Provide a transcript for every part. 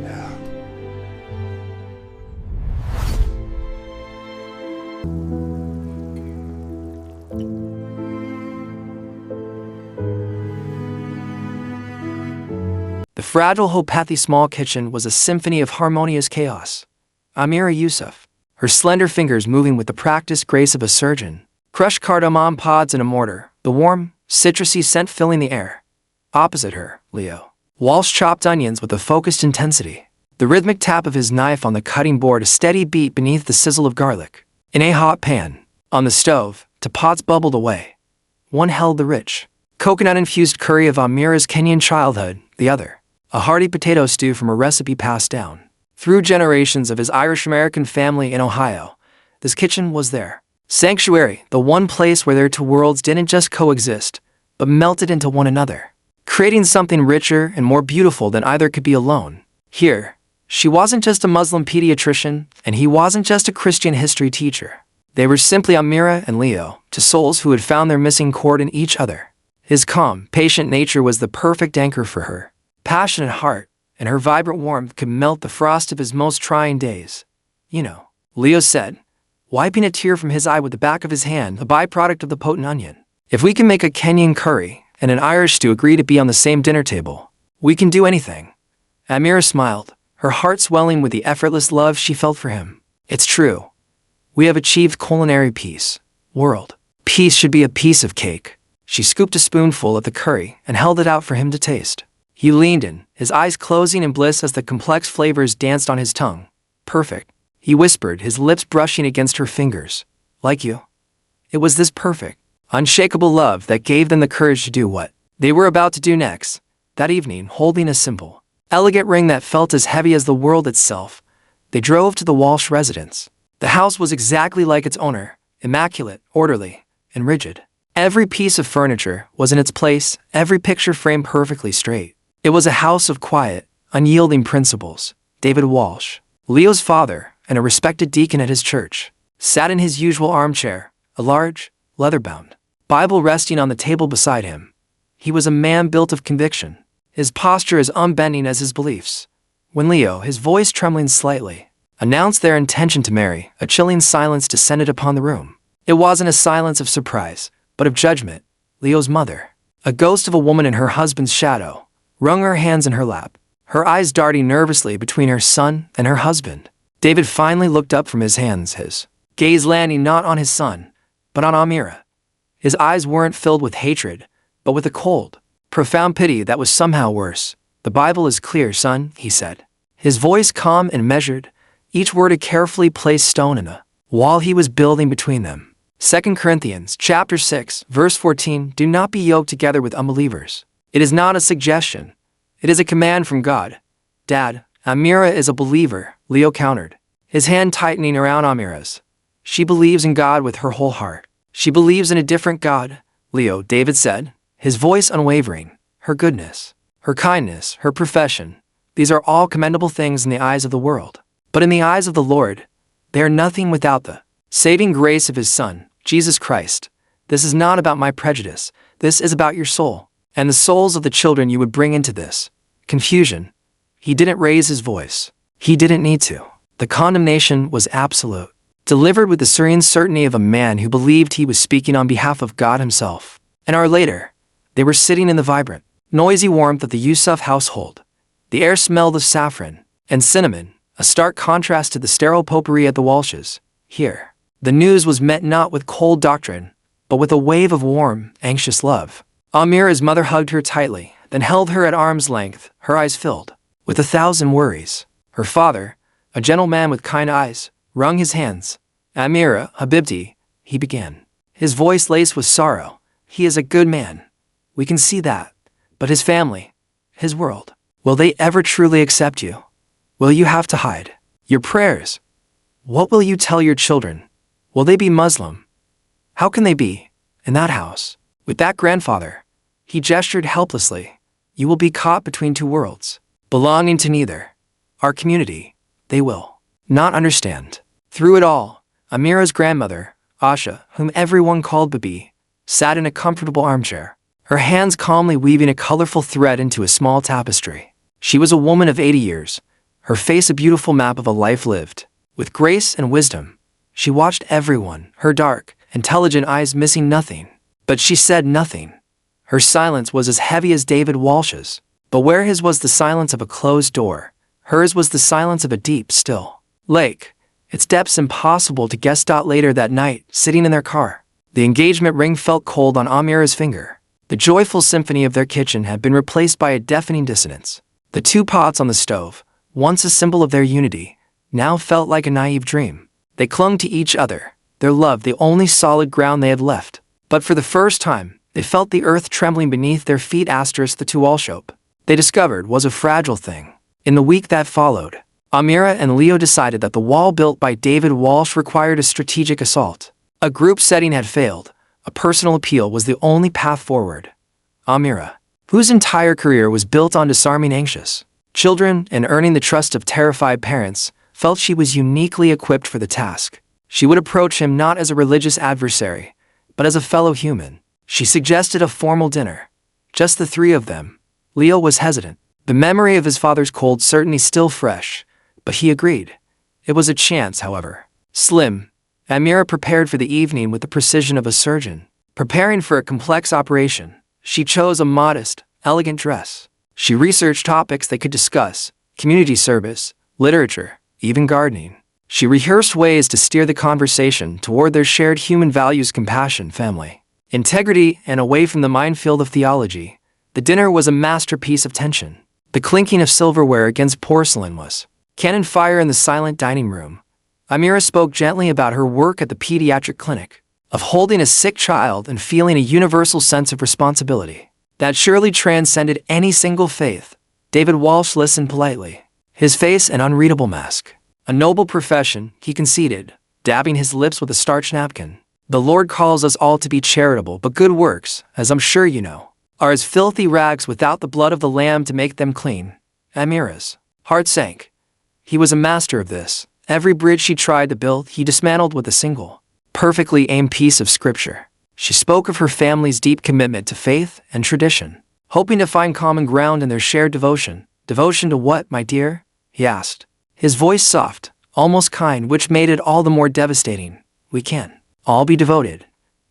Yeah. The fragile Hopathy small kitchen was a symphony of harmonious chaos. Amira Yusuf, her slender fingers moving with the practiced grace of a surgeon, crushed cardamom pods in a mortar, the warm, citrusy scent filling the air. Opposite her, Leo Walsh chopped onions with a focused intensity, the rhythmic tap of his knife on the cutting board a steady beat beneath the sizzle of garlic. In a hot pan, on the stove, pots bubbled away. One held the rich, coconut-infused curry of Amira's Kenyan childhood, the other, a hearty potato stew from a recipe passed down through generations of his Irish-American family in Ohio. This kitchen was their sanctuary, the one place where their two worlds didn't just coexist, but melted into one another, creating something richer and more beautiful than either could be alone. Here, she wasn't just a Muslim pediatrician, and he wasn't just a Christian history teacher. They were simply Amira and Leo, two souls who had found their missing chord in each other. His calm, patient nature was the perfect anchor for her passionate heart, and her vibrant warmth could melt the frost of his most trying days. You know, Leo said, wiping a tear from his eye with the back of his hand, a byproduct of the potent onion. If we can make a Kenyan curry and an Irish stew agree to be on the same dinner table, we can do anything. Amira smiled, her heart swelling with the effortless love she felt for him. It's true. We have achieved culinary peace. World peace should be a piece of cake. She scooped a spoonful of the curry and held it out for him to taste. He leaned in, his eyes closing in bliss as the complex flavors danced on his tongue. Perfect, he whispered, his lips brushing against her fingers. Like you. It was this perfect, unshakable love that gave them the courage to do what they were about to do next. That evening, holding a simple, elegant ring that felt as heavy as the world itself, they drove to the Walsh residence. The house was exactly like its owner, immaculate, orderly, and rigid. Every piece of furniture was in its place, every picture framed perfectly straight. It was a house of quiet, unyielding principles. David Walsh, Leo's father and a respected deacon at his church, sat in his usual armchair, a large, leather-bound Bible resting on the table beside him. He was a man built of conviction, his posture as unbending as his beliefs. When Leo, his voice trembling slightly, announced their intention to marry, a chilling silence descended upon the room. It wasn't a silence of surprise, but of judgment. Leo's mother, a ghost of a woman in her husband's shadow, wrung her hands in her lap, her eyes darting nervously between her son and her husband. David finally looked up from his hands, his gaze landing not on his son, but on Amira. His eyes weren't filled with hatred, but with a cold, profound pity that was somehow worse. The Bible is clear, son, he said, his voice calm and measured, each word a carefully placed stone in a wall he was building between them. 2 Corinthians chapter 6, verse 14, do not be yoked together with unbelievers. It is not a suggestion. It is a command from God. Dad, Amira is a believer, Leo countered, his hand tightening around Amira's. She believes in God with her whole heart. She believes in a different God, Leo, David said, his voice unwavering. Her goodness, her kindness, her profession, these are all commendable things in the eyes of the world. But in the eyes of the Lord, they are nothing without the saving grace of his Son, Jesus Christ. This is not about my prejudice. This is about your soul, and the souls of the children you would bring into this confusion. He didn't raise his voice. He didn't need to. The condemnation was absolute, delivered with the serene certainty of a man who believed he was speaking on behalf of God himself. An hour later, they were sitting in the vibrant, noisy warmth of the Yusuf household. The air smelled of saffron and cinnamon, a stark contrast to the sterile potpourri at the Walshes. Here, the news was met not with cold doctrine, but with a wave of warm, anxious love. Amira's mother hugged her tightly, then held her at arm's length, her eyes filled with 1,000 worries. Her father, a gentle man with kind eyes, wrung his hands. Amira, Habibti, he began, his voice laced with sorrow. He is a good man. We can see that. But his family, his world, will they ever truly accept you? Will you have to hide your prayers? What will you tell your children? Will they be Muslim? How can they be in that house with that grandfather? He gestured helplessly. You will be caught between two worlds, belonging to neither. Our community, they will not understand. Through it all, Amira's grandmother, Asha, whom everyone called Bibi, sat in a comfortable armchair, her hands calmly weaving a colorful thread into a small tapestry. She was a woman of 80 years, her face a beautiful map of a life lived. With grace and wisdom, she watched everyone, her dark, intelligent eyes missing nothing. But she said nothing. Her silence was as heavy as David Walsh's. But where his was the silence of a closed door, hers was the silence of a deep, still lake, its depths impossible to guess. Later that night, sitting in their car, the engagement ring felt cold on Amira's finger. The joyful symphony of their kitchen had been replaced by a deafening dissonance. The 2 pots on the stove, once a symbol of their unity, now felt like a naive dream. They clung to each other, their love the only solid ground they had left. But for the first time, they felt the earth trembling beneath their feet. The Tualshope, they discovered, was a fragile thing. In the week that followed, Amira and Leo decided that the wall built by David Walsh required a strategic assault. A group setting had failed. A personal appeal was the only path forward. Amira, whose entire career was built on disarming anxious children and earning the trust of terrified parents, felt she was uniquely equipped for the task. She would approach him not as a religious adversary, but as a fellow human. She suggested a formal dinner. Just the 3 of them. Leo was hesitant, the memory of his father's cold certainty still fresh, but he agreed. It was a chance, however. Slim, Amira prepared for the evening with the precision of a surgeon. Preparing for a complex operation, she chose a modest, elegant dress. She researched topics they could discuss: community service, literature, even gardening. She rehearsed ways to steer the conversation toward their shared human values: compassion, family, integrity, and away from the minefield of theology. The dinner was a masterpiece of tension. The clinking of silverware against porcelain was cannon fire in the silent dining room. Amira spoke gently about her work at the pediatric clinic, of holding a sick child and feeling a universal sense of responsibility that surely transcended any single faith. David Walsh listened politely, his face an unreadable mask. A noble profession, he conceded, dabbing his lips with a starched napkin. The Lord calls us all to be charitable, but good works, as I'm sure you know, are as filthy rags without the blood of the Lamb to make them clean. Amira's heart sank. He was a master of this. Every bridge she tried to build, he dismantled with a single, perfectly aimed piece of scripture. She spoke of her family's deep commitment to faith and tradition, hoping to find common ground in their shared devotion. Devotion to what, my dear? He asked, his voice soft, almost kind, which made it all the more devastating. We can all be devoted,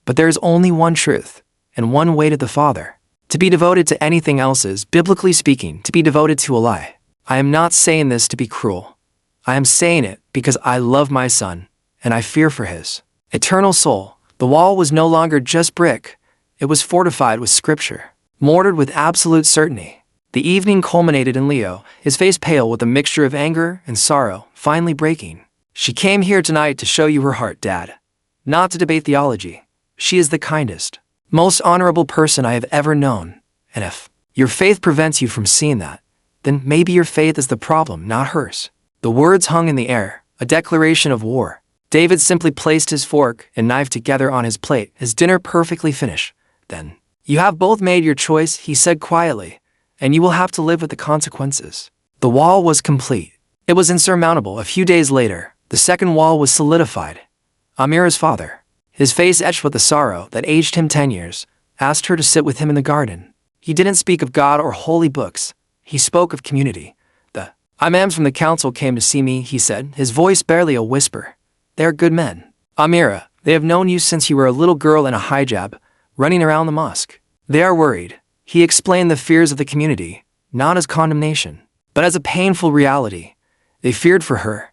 but there is only one truth, and one way to the Father. To be devoted to anything else is, biblically speaking, to be devoted to a lie. I am not saying this to be cruel. I am saying it because I love my son, and I fear for his eternal soul. The wall was no longer just brick. It was fortified with scripture, mortared with absolute certainty. The evening culminated in Leo, his face pale with a mixture of anger and sorrow, finally breaking. She came here tonight to show you her heart, Dad. Not to debate theology. She is the kindest, most honorable person I have ever known. And if your faith prevents you from seeing that, then maybe your faith is the problem, not hers. The words hung in the air, a declaration of war. David simply placed his fork and knife together on his plate, his dinner perfectly finished. Then, you have both made your choice, he said quietly, and you will have to live with the consequences. The wall was complete. It was insurmountable. A few days later, the second wall was solidified. Amira's father, his face etched with the sorrow that aged him 10 years, asked her to sit with him in the garden. He didn't speak of God or holy books. He spoke of community. The imams from the council came to see me, he said, his voice barely a whisper. They are good men. Amira, they have known you since you were a little girl in a hijab, running around the mosque. They are worried. He explained the fears of the community, not as condemnation, but as a painful reality. They feared for her.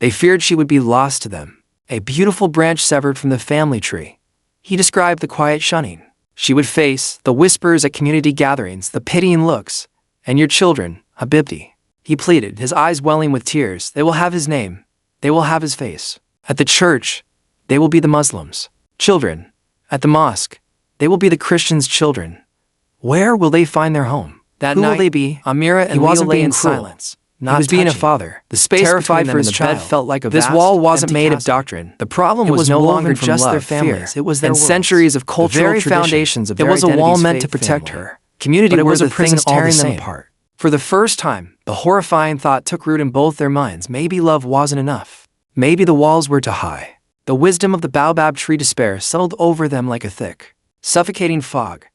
They feared she would be lost to them. A beautiful branch severed from the family tree. He described the quiet shunning she would face, the whispers at community gatherings, the pitying looks. And your children, Habibti, he pleaded, his eyes welling with tears. They will have his name. They will have his face. At the church, they will be the Muslims' children. At the mosque, they will be the Christians' children. Where will they find their home? That night, will they be? Amira and Leo lay in silence. He was being a father. The space terrified for his child felt like a vast, this wall wasn't made of doctrine. The problem was no longer just their families. It was their centuries of cultural tradition. The very foundations of their identity's. It was a wall meant to protect her. Community was a prison tearing them apart. For the first time, the horrifying thought took root in both their minds. Maybe love wasn't enough. Maybe the walls were too high. The wisdom of the baobab tree despair settled over them like a thick, suffocating fog.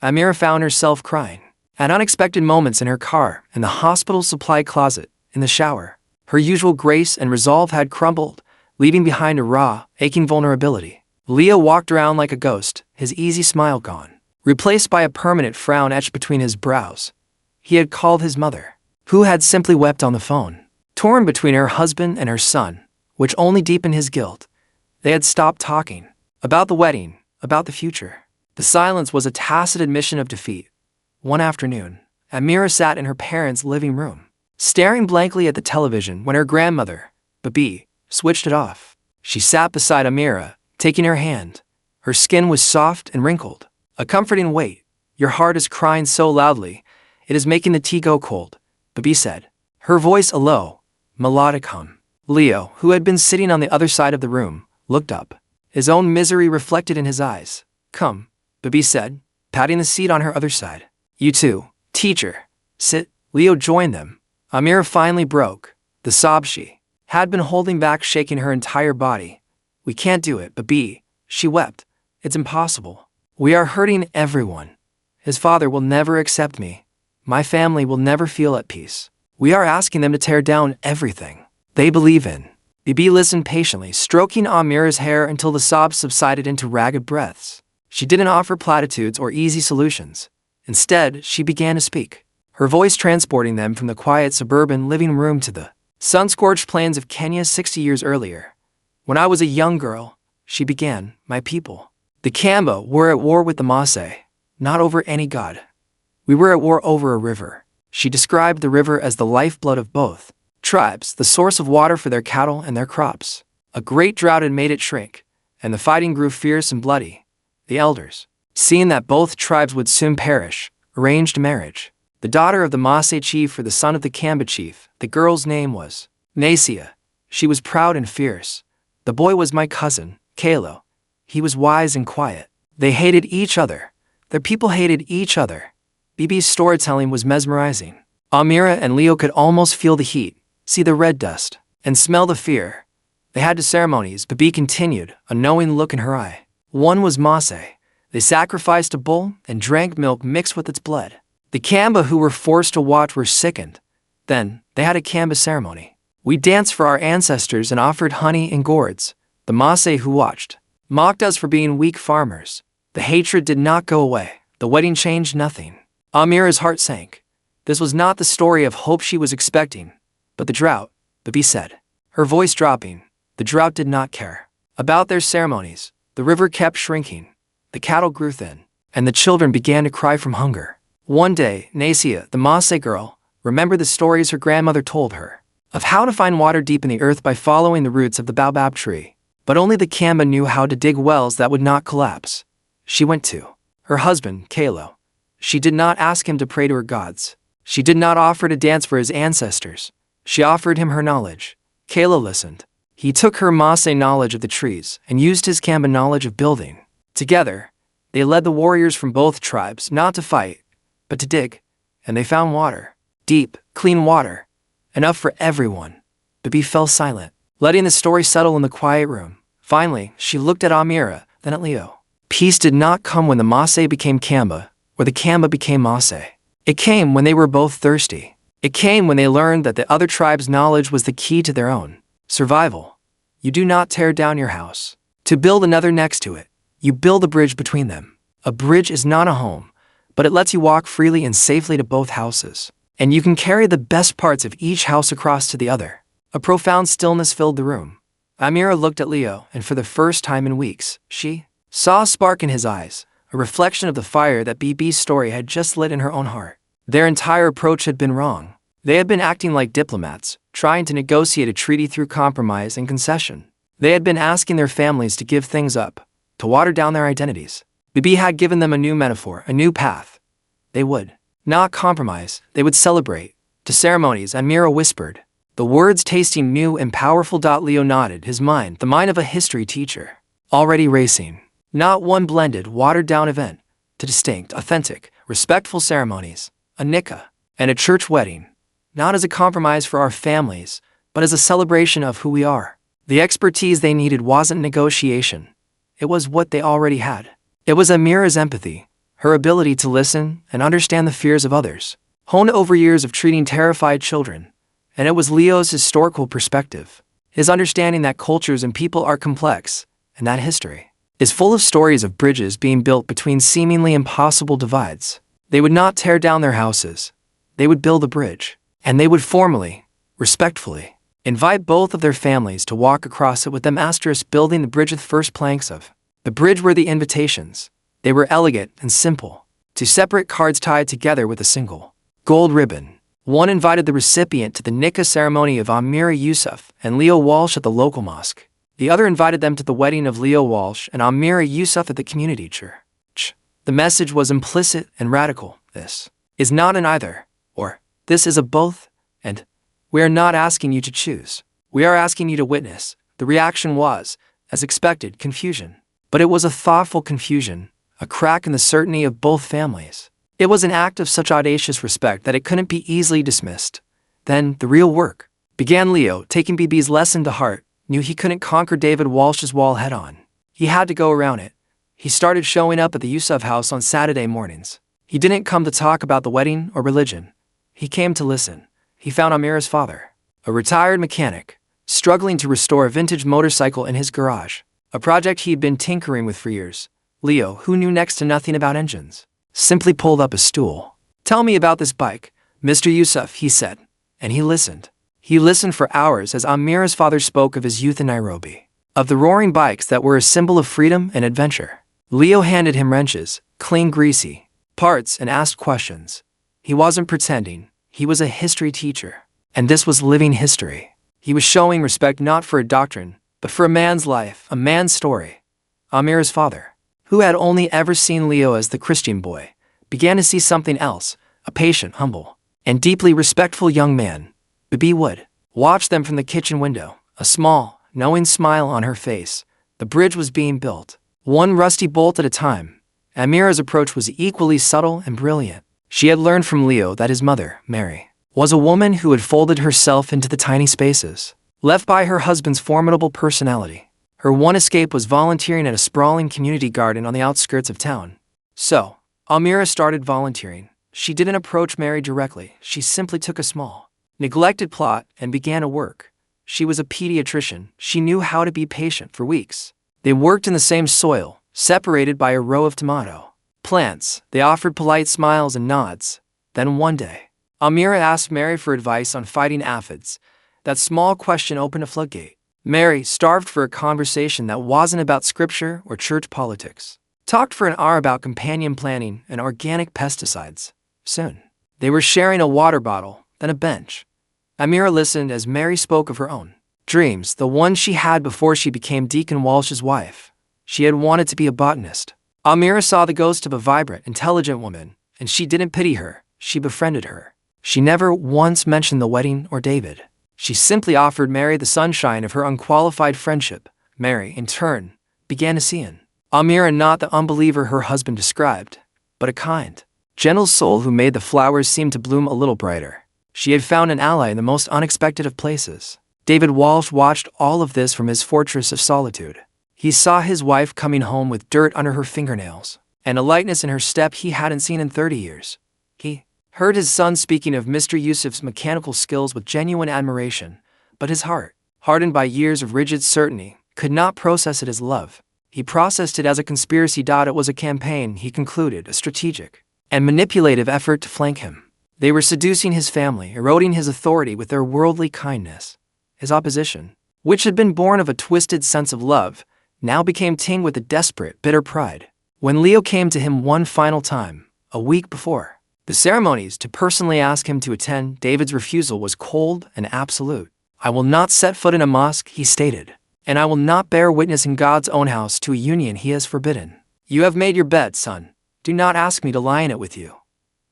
Amira found herself crying. At unexpected moments in her car, in the hospital supply closet, in the shower. Her usual grace and resolve had crumbled, leaving behind a raw, aching vulnerability. Leo walked around like a ghost, his easy smile gone, replaced by a permanent frown etched between his brows. He had called his mother, who had simply wept on the phone. Torn between her husband and her son, which only deepened his guilt. They had stopped talking. About the wedding, about the future. The silence was a tacit admission of defeat. One afternoon, Amira sat in her parents' living room, staring blankly at the television when her grandmother, Babi, switched it off. She sat beside Amira, taking her hand. Her skin was soft and wrinkled, a comforting weight. Your heart is crying so loudly, it is making the tea go cold, Babi said, her voice a low, melodic hum. Leo, who had been sitting on the other side of the room, looked up, his own misery reflected in his eyes. Come, Babi said, patting the seat on her other side. You too, teacher. Sit. Leo joined them. Amira finally broke the sob she had been holding back, shaking her entire body. We can't do it, Babi, she wept. It's impossible. We are hurting everyone. His father will never accept me. My family will never feel at peace. We are asking them to tear down everything they believe in. Babi listened patiently, stroking Amira's hair until the sobs subsided into ragged breaths. She didn't offer platitudes or easy solutions. Instead, she began to speak, her voice transporting them from the quiet suburban living room to the sun-scorched plains of Kenya 60 years earlier. When I was a young girl, she began, my people, the Kamba, were at war with the Maasai, not over any god. We were at war over a river. She described the river as the lifeblood of both tribes, the source of water for their cattle and their crops. A great drought had made it shrink, and the fighting grew fierce and bloody. The elders, seeing that both tribes would soon perish, arranged marriage. The daughter of the Maasai chief for the son of the Kamba chief. The girl's name was Nasia. She was proud and fierce. The boy was my cousin, Kalo. He was wise and quiet. They hated each other. Their people hated each other. Bibi's storytelling was mesmerizing. Amira and Leo could almost feel the heat, see the red dust, and smell the fear. They had to ceremonies, Bibi continued, a knowing look in her eye. One was Maasai. They sacrificed a bull and drank milk mixed with its blood. The Kamba who were forced to watch were sickened. Then, they had a Kamba ceremony. We danced for our ancestors and offered honey and gourds. The Maasai who watched mocked us for being weak farmers. The hatred did not go away. The wedding changed nothing. Amira's heart sank. This was not the story of hope she was expecting. But the drought, Bibi said, her voice dropping, the drought did not care about their ceremonies. The river kept shrinking. The cattle grew thin, and the children began to cry from hunger. One day, Nasia, the Maasai girl, remembered the stories her grandmother told her of how to find water deep in the earth by following the roots of the baobab tree. But only the Kamba knew how to dig wells that would not collapse. She went to her husband, Kalo. She did not ask him to pray to her gods. She did not offer to dance for his ancestors. She offered him her knowledge. Kalo listened. He took her Maasai knowledge of the trees and used his Kamba knowledge of building. Together, they led the warriors from both tribes not to fight, but to dig, and they found water. Deep, clean water. Enough for everyone. Bibi fell silent, letting the story settle in the quiet room. Finally, she looked at Amira, then at Leo. Peace did not come when the Maasai became Kamba, or the Kamba became Maasai. It came when they were both thirsty. It came when they learned that the other tribe's knowledge was the key to their own survival. You do not tear down your house to build another next to it. You build a bridge between them. A bridge is not a home, but it lets you walk freely and safely to both houses. And you can carry the best parts of each house across to the other. A profound stillness filled the room. Amira looked at Leo, and for the first time in weeks, she saw a spark in his eyes, a reflection of the fire that Bibi's story had just lit in her own heart. Their entire approach had been wrong. They had been acting like diplomats, trying to negotiate a treaty through compromise and concession. They had been asking their families to give things up, to water down their identities. Bibi had given them a new metaphor, a new path. They would not compromise, they would celebrate. To ceremonies, Amira whispered, the words tasting new and powerful. Leo nodded, his mind, the mind of a history teacher, already racing. Not one blended, watered-down event, to distinct, authentic, respectful ceremonies, a nikah, and a church wedding, not as a compromise for our families, but as a celebration of who we are. The expertise they needed wasn't negotiation. It was what they already had. It was Amira's empathy, her ability to listen and understand the fears of others, honed over years of treating terrified children And it was Leo's historical perspective, his understanding that cultures and people are complex, and that history is full of stories of bridges being built between seemingly impossible divides. They would not tear down their houses. They would build a bridge, and they would formally, respectfully, invite both of their families to walk across it with them. Building the bridge with first planks of the bridge were the invitations. They were elegant and simple, two separate cards tied together with a single gold ribbon. One invited the recipient to the nikah ceremony of Amira Yusuf and Leo Walsh at the local mosque. The other invited them to the wedding of Leo Walsh and Amira Yusuf at the community church. The message was implicit and radical. This is not an either, or this is a both, and we are not asking you to choose. We are asking you to witness. The reaction was, as expected, confusion. But it was a thoughtful confusion, a crack in the certainty of both families. It was an act of such audacious respect that it couldn't be easily dismissed. Then, the real work began. Leo, taking BB's lesson to heart, knew he couldn't conquer David Walsh's wall head-on. He had to go around it. He started showing up at the Yusuf house on Saturday mornings. He didn't come to talk about the wedding or religion. He came to listen. He found Amira's father, a retired mechanic, struggling to restore a vintage motorcycle in his garage, a project he'd been tinkering with for years. Leo, who knew next to nothing about engines, simply pulled up a stool. "Tell me about this bike, Mr. Yusuf," he said, and he listened. He listened for hours as Amira's father spoke of his youth in Nairobi, of the roaring bikes that were a symbol of freedom and adventure. Leo handed him wrenches, clean greasy parts, and asked questions. He wasn't pretending. He was a history teacher, and this was living history. He was showing respect not for a doctrine, but for a man's life, a man's story. Amira's father, who had only ever seen Leo as the Christian boy, began to see something else, a patient, humble, and deeply respectful young man. Bibi Wood watched them from the kitchen window, a small, knowing smile on her face. The bridge was being built, one rusty bolt at a time. Amira's approach was equally subtle and brilliant. She had learned from Leo that his mother, Mary, was a woman who had folded herself into the tiny spaces left by her husband's formidable personality. Her one escape was volunteering at a sprawling community garden on the outskirts of town. So, Amira started volunteering. She didn't approach Mary directly. She simply took a small, neglected plot and began to work. She was a pediatrician. She knew how to be patient. For weeks, they worked in the same soil, separated by a row of tomato plants. They offered polite smiles and nods. Then one day, Amira asked Mary for advice on fighting aphids. That small question opened a floodgate. Mary, starved for a conversation that wasn't about scripture or church politics, talked for an hour about companion planting and organic pesticides. Soon, they were sharing a water bottle, then a bench. Amira listened as Mary spoke of her own dreams, the ones she had before she became Deacon Walsh's wife. She had wanted to be a botanist. Amira saw the ghost of a vibrant, intelligent woman, and she didn't pity her. She befriended her. She never once mentioned the wedding or David. She simply offered Mary the sunshine of her unqualified friendship. Mary, in turn, began to see in Amira not the unbeliever her husband described, but a kind, gentle soul who made the flowers seem to bloom a little brighter. She had found an ally in the most unexpected of places. David Walsh watched all of this from his fortress of solitude. He saw his wife coming home with dirt under her fingernails, and a lightness in her step he hadn't seen in 30 years. He heard his son speaking of Mr. Yusuf's mechanical skills with genuine admiration, but his heart, hardened by years of rigid certainty, could not process it as love. He processed it as a conspiracy. It was a campaign, he concluded, a strategic and manipulative effort to flank him. They were seducing his family, eroding his authority with their worldly kindness. His opposition, which had been born of a twisted sense of love, now became tinged with a desperate, bitter pride. When Leo came to him one final time, a week before the ceremonies, to personally ask him to attend, David's refusal was cold and absolute. "I will not set foot in a mosque," he stated, "and I will not bear witness in God's own house to a union he has forbidden. You have made your bed, son. Do not ask me to lie in it with you."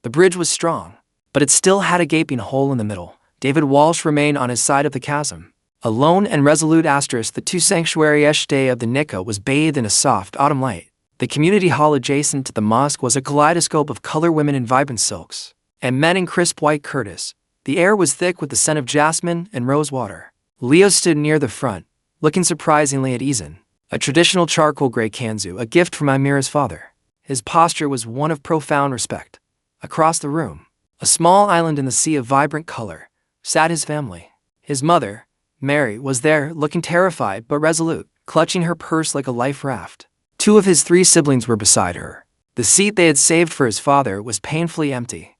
The bridge was strong, but it still had a gaping hole in the middle. David Walsh remained on his side of the chasm. Alone and resolute. The two sanctuary-ish day of the nikah was bathed in a soft autumn light. The community hall adjacent to the mosque was a kaleidoscope of color, women in vibrant silks, and men in crisp white kurtas. The air was thick with the scent of jasmine and rose water. Leo stood near the front, looking surprisingly at ease in a traditional charcoal gray kanzu, a gift from Amira's father. His posture was one of profound respect. Across the room, a small island in the sea of vibrant color, sat his family. His mother, Mary, was there, looking terrified but resolute, clutching her purse like a life raft. 2 of his 3 siblings were beside her. The seat they had saved for his father was painfully empty.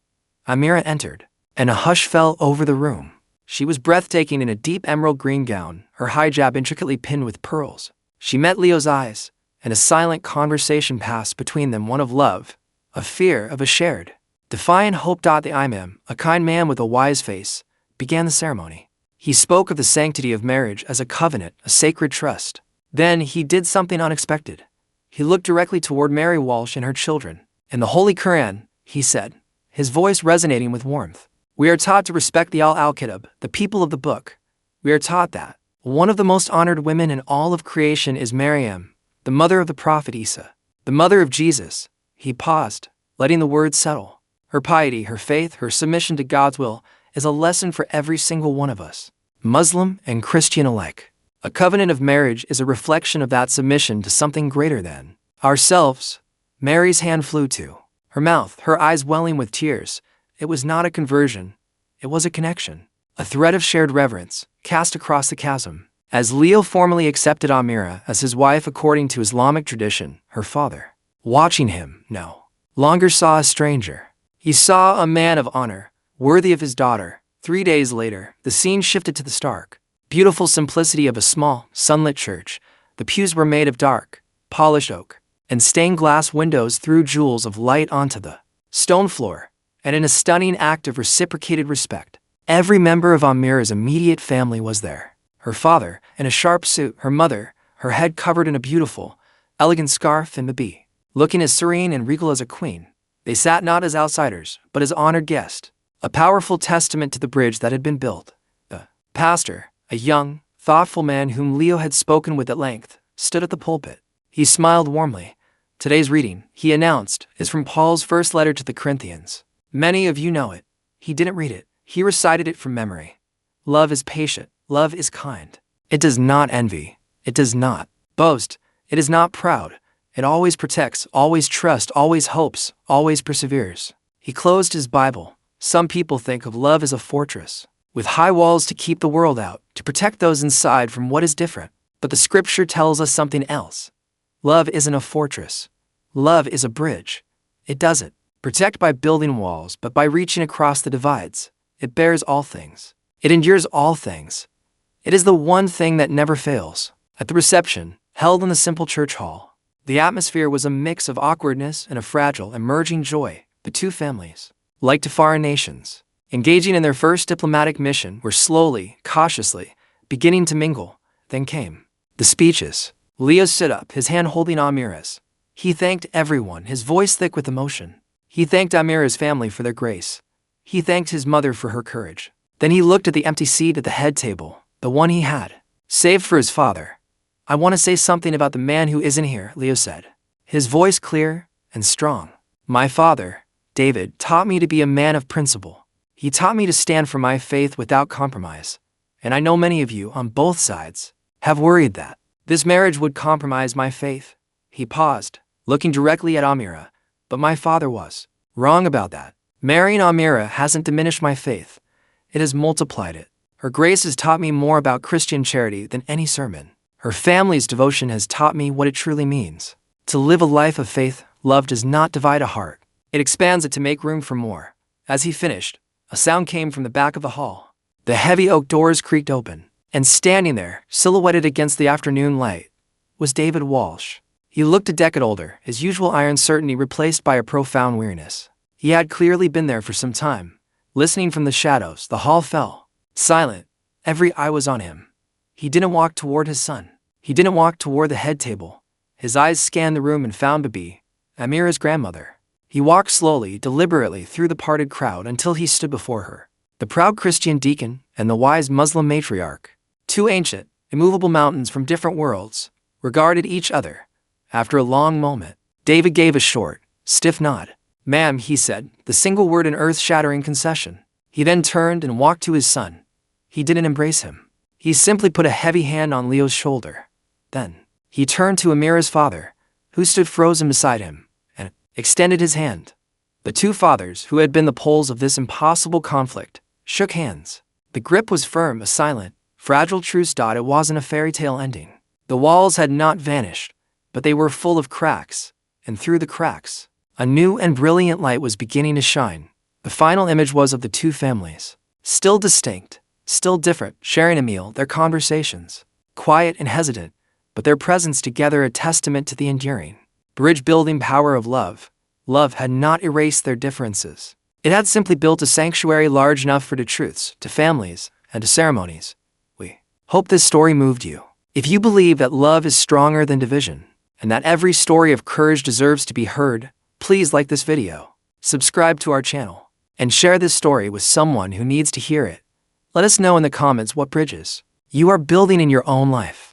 Amira entered, and a hush fell over the room. She was breathtaking in a deep emerald green gown, her hijab intricately pinned with pearls. She met Leo's eyes, and a silent conversation passed between them, one of love, of fear, of a shared, defiant hope. The imam, a kind man with a wise face, began the ceremony. He spoke of the sanctity of marriage as a covenant, a sacred trust. Then he did something unexpected. He looked directly toward Mary Walsh and her children. "In the Holy Quran," he said, his voice resonating with warmth, "we are taught to respect the al-Kitab, the people of the book. We are taught that one of the most honored women in all of creation is Maryam, the mother of the Prophet Isa, the mother of Jesus." He paused, letting the words settle. Her piety, her faith, her submission to God's will is a lesson for every single one of us, Muslim and Christian alike. A covenant of marriage is a reflection of that submission to something greater than ourselves. Mary's hand flew to her mouth, her eyes welling with tears. It was not a conversion, it was a connection, a thread of shared reverence, cast across the chasm. As Leo formally accepted Amira as his wife according to Islamic tradition, her father, watching him, no longer saw a stranger. He saw a man of honor, worthy of his daughter. 3 days later, the scene shifted to the stark, beautiful simplicity of a small, sunlit church. The pews were made of dark, polished oak, and stained glass windows threw jewels of light onto the stone floor. And in a stunning act of reciprocated respect, every member of Amira's immediate family was there. Her father, in a sharp suit, her mother, her head covered in a beautiful, elegant scarf and babi, looking as serene and regal as a queen. They sat not as outsiders, but as honored guests, a powerful testament to the bridge that had been built. The pastor, a young, thoughtful man whom Leo had spoken with at length, stood at the pulpit. He smiled warmly. "Today's reading," he announced, "is from Paul's first letter to the Corinthians. Many of you know it." He didn't read it, he recited it from memory. "Love is patient, love is kind. It does not envy, it does not boast, it is not proud. It always protects, always trusts, always hopes, always perseveres." He closed his Bible. Some people think of love as a fortress, with high walls to keep the world out, to protect those inside from what is different. But the scripture tells us something else. Love isn't a fortress. Love is a bridge. It doesn't protect by building walls, but by reaching across the divides. It bears all things. It endures all things. It is the one thing that never fails. At the reception, held in the simple church hall, the atmosphere was a mix of awkwardness and a fragile, emerging joy. The 2 families, like to foreign nations, engaging in their first diplomatic mission, were slowly, cautiously, beginning to mingle. Then came the speeches. Leo stood up, his hand holding Amira's. He thanked everyone, his voice thick with emotion. He thanked Amira's family for their grace. He thanked his mother for her courage. Then he looked at the empty seat at the head table, the one he had saved for his father. "I want to say something about the man who isn't here," Leo said, his voice clear and strong. "My father, David, taught me to be a man of principle. He taught me to stand for my faith without compromise. And I know many of you, on both sides, have worried that this marriage would compromise my faith." He paused, looking directly at Amira. "But my father was wrong about that. Marrying Amira hasn't diminished my faith. It has multiplied it. Her grace has taught me more about Christian charity than any sermon. Her family's devotion has taught me what it truly means to live a life of faith. Love does not divide a heart. It expands it to make room for more." As he finished, a sound came from the back of the hall. The heavy oak doors creaked open, and standing there, silhouetted against the afternoon light, was David Walsh. He looked a decade older, his usual iron certainty replaced by a profound weariness. He had clearly been there for some time. Listening from the shadows, the hall fell silent. Every eye was on him. He didn't walk toward his son. He didn't walk toward the head table. His eyes scanned the room and found Babi, Amira's grandmother. He walked slowly, deliberately through the parted crowd until he stood before her. The proud Christian deacon and the wise Muslim matriarch, 2 ancient, immovable mountains from different worlds, regarded each other. After a long moment, David gave a short, stiff nod. "Ma'am," he said, the single word an earth-shattering concession. He then turned and walked to his son. He didn't embrace him. He simply put a heavy hand on Leo's shoulder. Then, he turned to Amira's father, who stood frozen beside him, and extended his hand. The 2 fathers, who had been the poles of this impossible conflict, shook hands. The grip was firm, a silent, fragile truce. It wasn't a fairy tale ending. The walls had not vanished, but they were full of cracks, and through the cracks, a new and brilliant light was beginning to shine. The final image was of the two families, still distinct, still different, sharing a meal, their conversations, quiet and hesitant, but their presence together a testament to the enduring, bridge-building power of love. Love had not erased their differences. It had simply built a sanctuary large enough for the truths, to families, and to ceremonies. We hope this story moved you. If you believe that love is stronger than division, and that every story of courage deserves to be heard, please like this video, subscribe to our channel, and share this story with someone who needs to hear it. Let us know in the comments what bridges you are building in your own life.